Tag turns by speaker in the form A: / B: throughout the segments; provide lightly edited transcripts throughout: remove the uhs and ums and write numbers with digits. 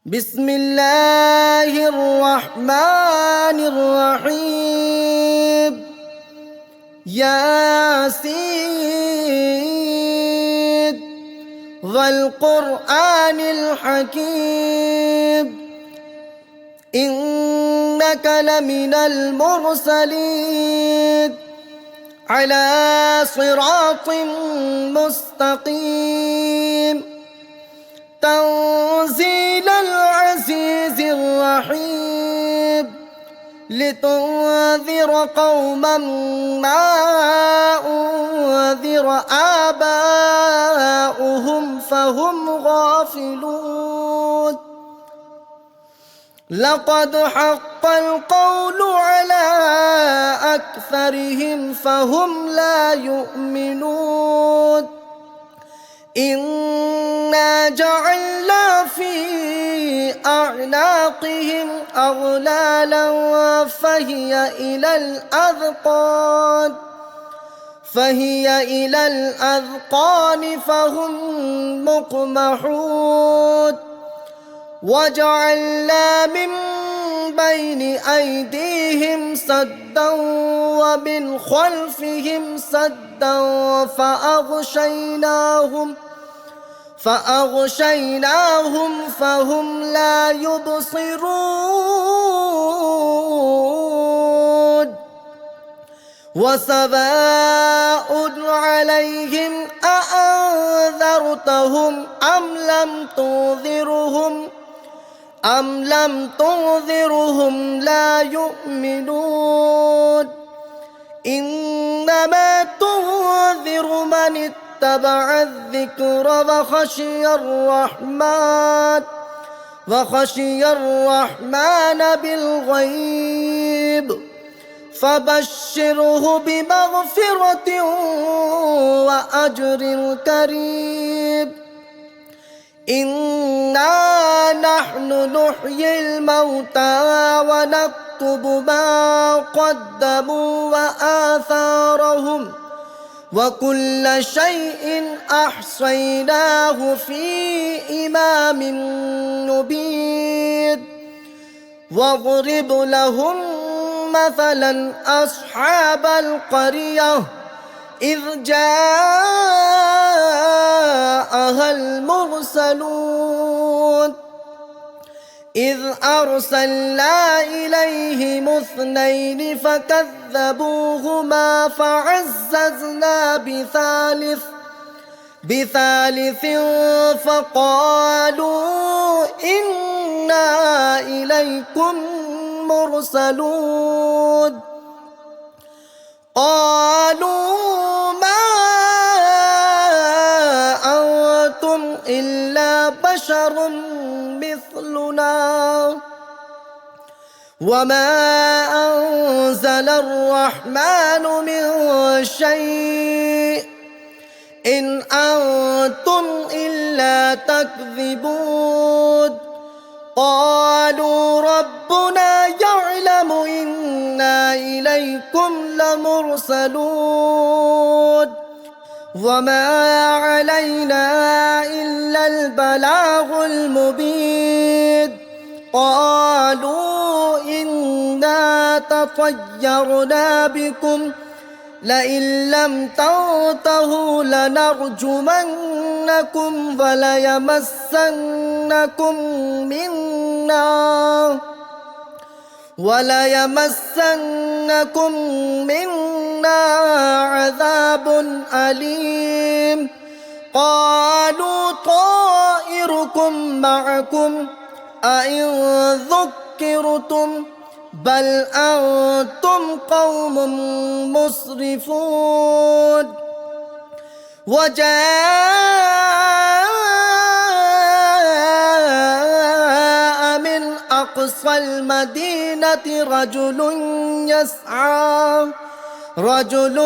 A: بسم الله الرحمن الرحيم ياسين والقرآن الحكيم إنك لمن المرسلين على صراط مستقيم تنزيل العزيز الرحيم لتنذر قوما ما أنذر آباؤهم فهم غافلون لقد حق القول على أكثرهم فهم لا يؤمنون إنا جعلنا في أعناقهم أغلالا فهي إلى الأذقان فهم مقمحون وجعلنا من بين أيديهم سدا ومن خلفهم سدا فأغشيناهم فهم لا يبصرون وسواء عليهم أأنذرتهم أم لم تنذرهم لا يؤمنون إنما تنذر من اتبع الذكر وخشي الرحمن بالغيب فبشره بمغفرة وأجر كريم إنا نحن نحيي الموتى ونكتب ما قدموا وآثارهم وكل شيء أحصيناه في إمام مبين واضرب لهم مثلا أصحاب القرية إذ جاءها المرسلون إذ أرسلنا إليهم اثنين فكذبوهما فعززنا بثالث فقالوا إنا إليكم مرسلون قالوا ما أنتم إلا بشر مثلنا وما أنزل الرحمن من شيء إن أنتم إلا تكذبون قالوا ربنا يعلم إنا إليكم لمرسلون وما علينا إلا البلاغ المبين قالوا إنا تطيرنا بكم لئن لم تنتهوا لنرجمنكم وليمسنكم منا عذاب أليم قالوا طائركم معكم أئن ذكرتم بل أنتم قوم مسرفون وجاء من أقصى المدينة رجل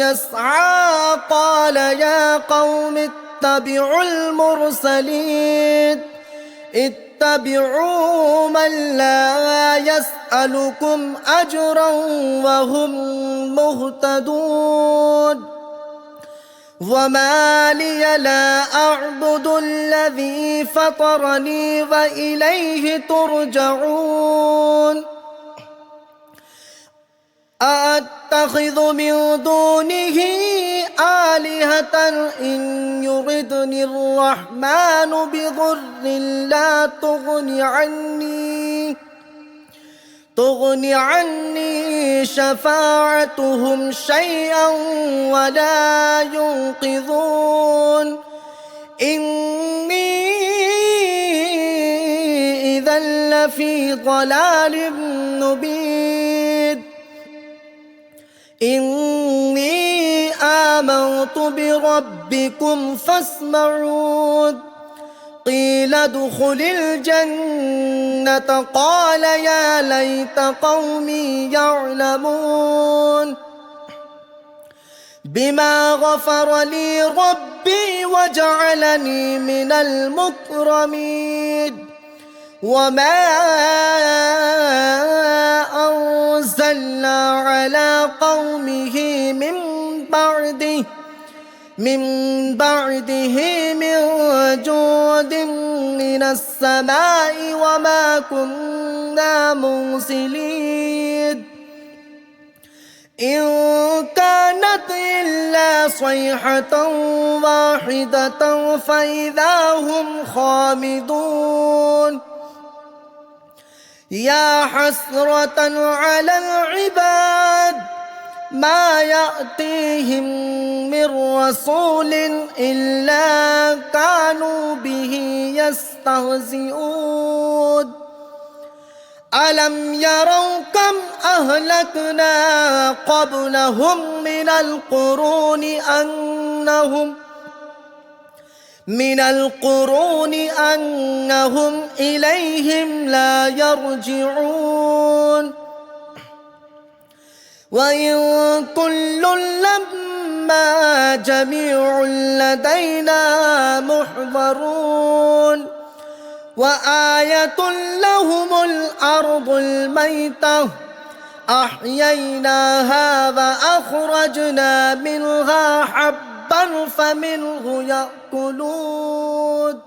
A: يسعى قال يا قوم اتبعوا المرسلين اتبعوا من لا يسألكم أجرا وهم مهتدون وما لي لا أعبد الذي فطرني وإليه ترجعون أأتخذ من دونه آلهة إن يردني الرحمن بضر لا تغن عني شفاعتهم شيئا ولا ينقذون إني إذا لفي ضلال مبين إني آمنت بربكم فاسمعون قيل ادخل الجنة قال يا ليت قومي يعلمون بما غفر لي ربي وجعلني من المكرمين وما أنزلنا على قومه من بعده من جود من السماء وما كنا مرسلين إن كانت إلا صيحة واحدة فإذا هم خامدون يا حسرة على العباد ما يأتيهم من رسول إلا كانوا به يستهزئون ألم يروا كم أهلكنا قبلهم من القرون أنهم إليهم لا يرجعون وإن كل لما جميع لدينا محضرون وآية لهم الأرض الميتة أحييناها وأخرجنا منها حبا فمنه يأكلون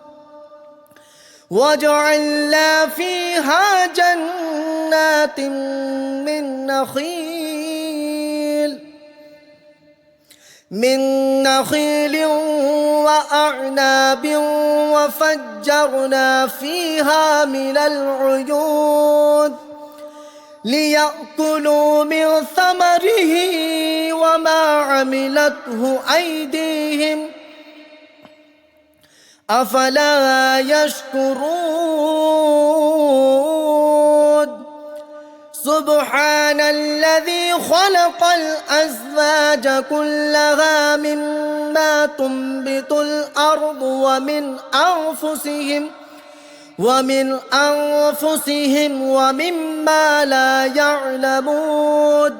A: وجعلنا فيها جنات من نخيل وأعناب وفجرنا فيها من العيون ليأكلوا من ثمره وما عملته أيديهم أفلا يشكرون سبحان الذي خلق الأزواج كلها مما تنبت الأرض ومن أنفسهم ومما لا يعلمون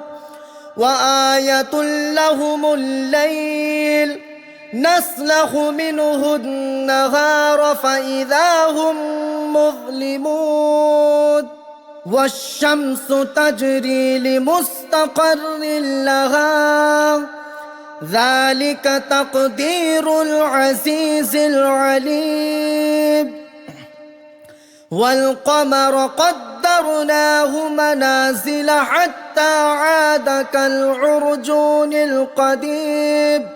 A: وآية لهم الليل نسلخ منه النهار فإذا هم مظلمون والشمس تجري لمستقر لها ذلك تقدير العزيز العليم والقمر قدرناه منازل حتى عاد كالعرجون القديم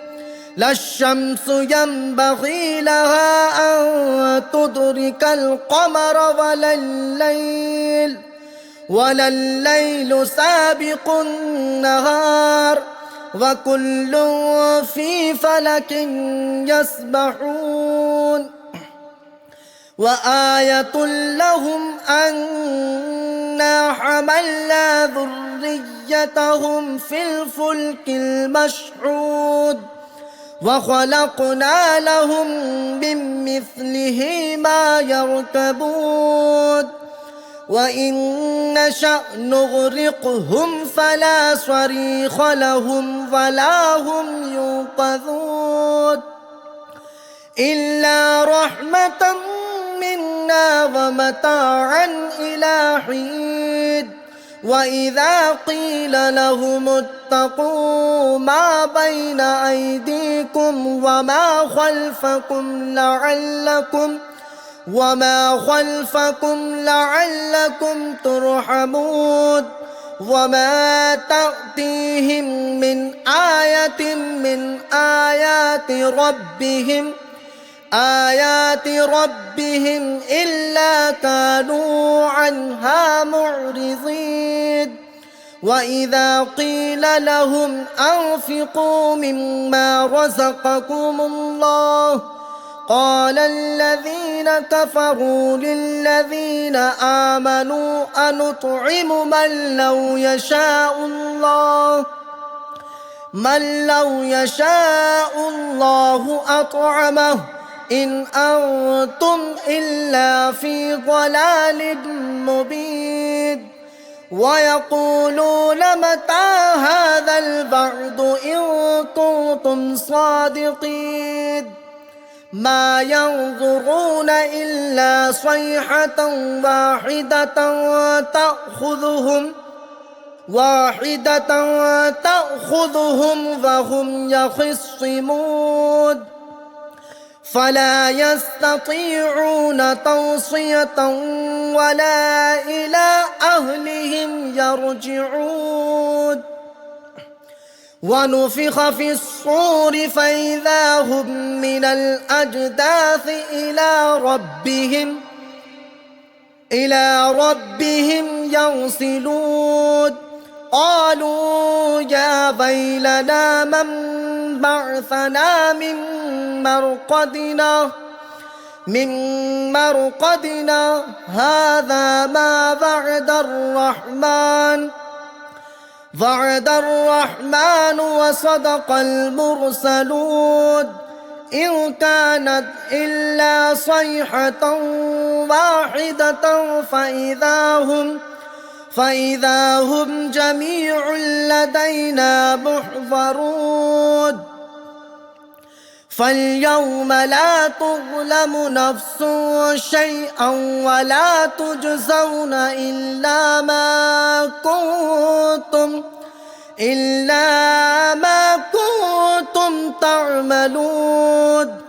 A: لا الشمس ينبغي لها أن تدرك القمر ولا الليل سابق النهار وكل في فلك يسبحون وآية لهم أنا حملنا ذريتهم في الفلك المشحود وخلقنا لهم من مثله ما يركبون وإن نشأ نغرقهم فلا صريخ لهم ولا هم ينقذون إلا رحمة منا ومتاعا إلى حين وإذا قيل لهم اتقوا ما بين أيديكم وما خلفكم لعلكم ترحمون وما تأتيهم من آيات ربهم إلا كانوا عنها معرضين وإذا قيل لهم أنفقوا مما رزقكم الله قال الذين كفروا للذين آمنوا أنطعم من لو يشاء الله أطعمه إن أنتم إلا في ضلال مبين ويقولون متى هذا الوعد إن كنتم صادقين ما ينظرون إلا صيحة واحدة تأخذهم وهم يخصمون فلا يستطيعون توصية ولا إلى أهلهم يرجعون ونفخ في الصور فإذا هم من الأجداث إلى ربهم ينسلون قالوا يا ويلنا من بعثنا من مرقدنا هذا ما وعد الرحمن وصدق المرسلون إن كانت إلا صيحة واحدة فإذا هم جميع لدينا محضرون فاليوم لا تظلم نفس شيئا ولا تجزون إلا ما كنتم تعملون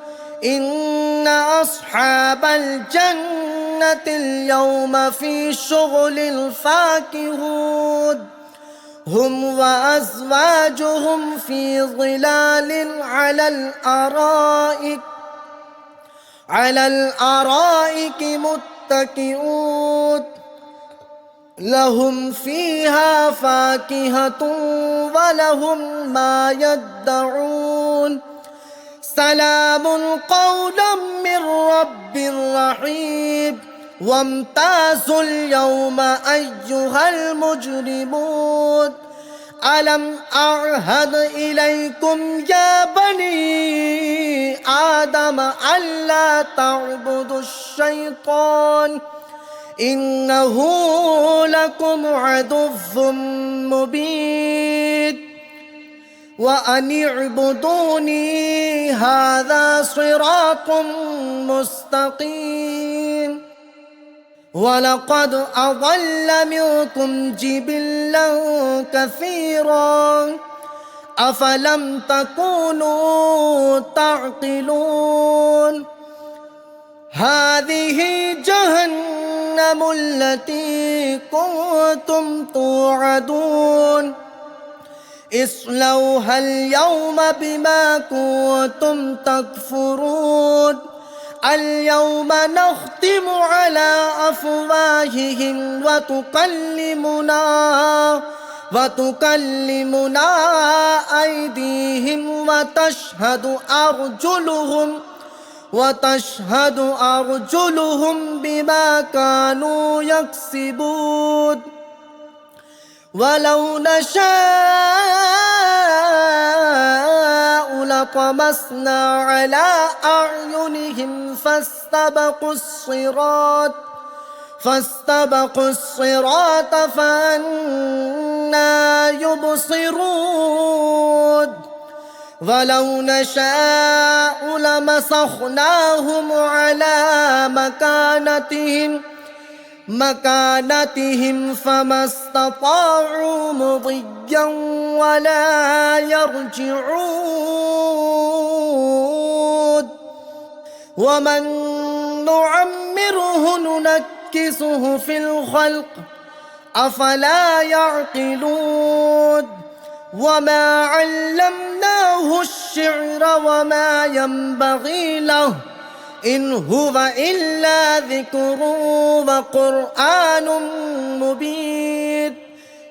A: إن أصحاب الجنة اليوم في شغل فاكهون هم وأزواجهم في ظلال على الأرائك متكئون لهم فيها فاكهة ولهم ما يدعون سلام قولا من رب رحيم وامتازوا اليوم أيها المجرمون ألم أعهد إليكم يا بني آدم ألا تعبدوا الشيطان إنه لكم عدو مبين وأن اعبدوني هذا صراط مستقيم ولقد أضل منكم جبلا كثيرا أفلم تكونوا تعقلون هذه جهنم التي كنتم توعدون اصلوها اليوم بما كنتم تكفرون اليوم نختم على أفواههم وتكلمنا أيديهم وتشهد أرجلهم بما كانوا يكسبون ولو نشاء لطمسنا على أعينهم فاستبقوا الصراط فأنى يبصرون ولو نشاء لمسخناهم على مكانتهم مكانتهم فما استطاعوا مضيا ولا يرجعون ومن نعمره ننكسه في الخلق أفلا يعقلون وما علمناه الشعر وما ينبغي له إن هو إلا ذكر وقرآن مبين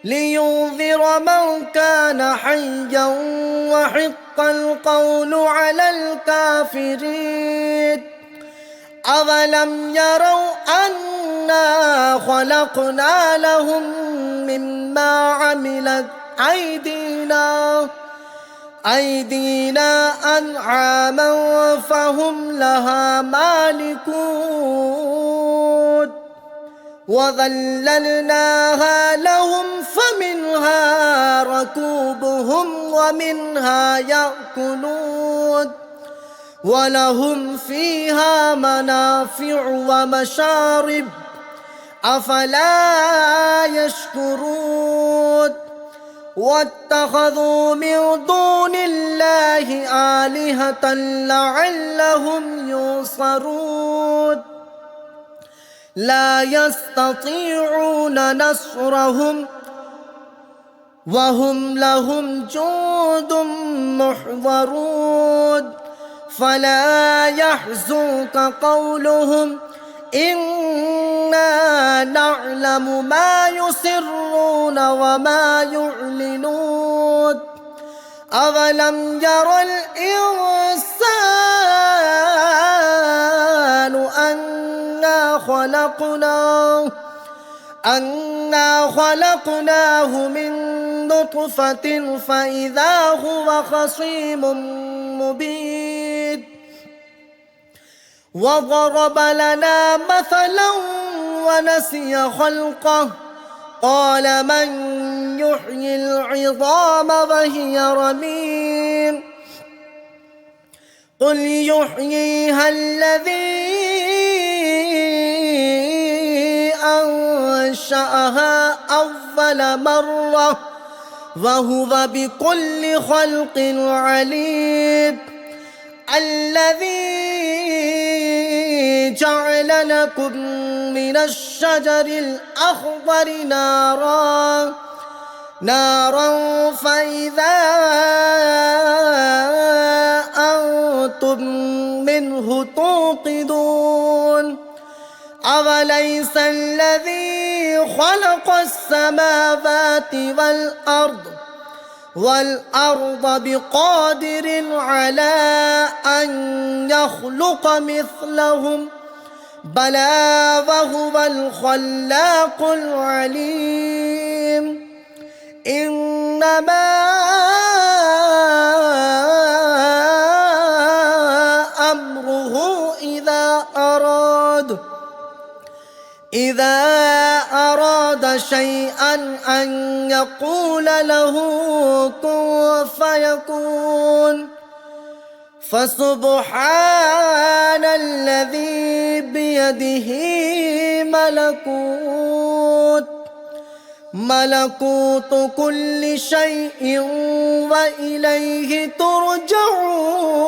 A: لينذر من كان حيا وحق القول على الكافرين أولم يروا أنا خلقنا لهم مما عملت أيدينا أنعاما فهم لها مالكون وذللناها لهم فمنها ركوبهم ومنها يأكلون ولهم فيها منافع ومشارب أفلا يشكرون واتخذوا من دون الله آلهة لعلهم ينصرون لا يستطيعون نصرهم وهم لهم جند محضرون فلا يحزنك قولهم إنا نعلم ما يسرون وما يعلنون أولم ير الإنسان أنا خلقناه من نطفة فإذا هو خصيم مبين وضرب لنا مثلا ونسي خلقه قال من يحيي العظام وهي رميم قل يحييها الذي أنشأها أول مرة وهو بكل خلق عليم الذي جعل لكم من الشجر الأخضر نارا فإذا أنتم منه توقدون أوليس الذي خلق السماوات والأرض بقادر على أن يخلق مثلهم بلى وهو الخلاق العليم إنما أمره إذا أراد شيئا أن يقول له كن فيكون فسبحان الذي بيده ملكوت كل شيء وإليه ترجعون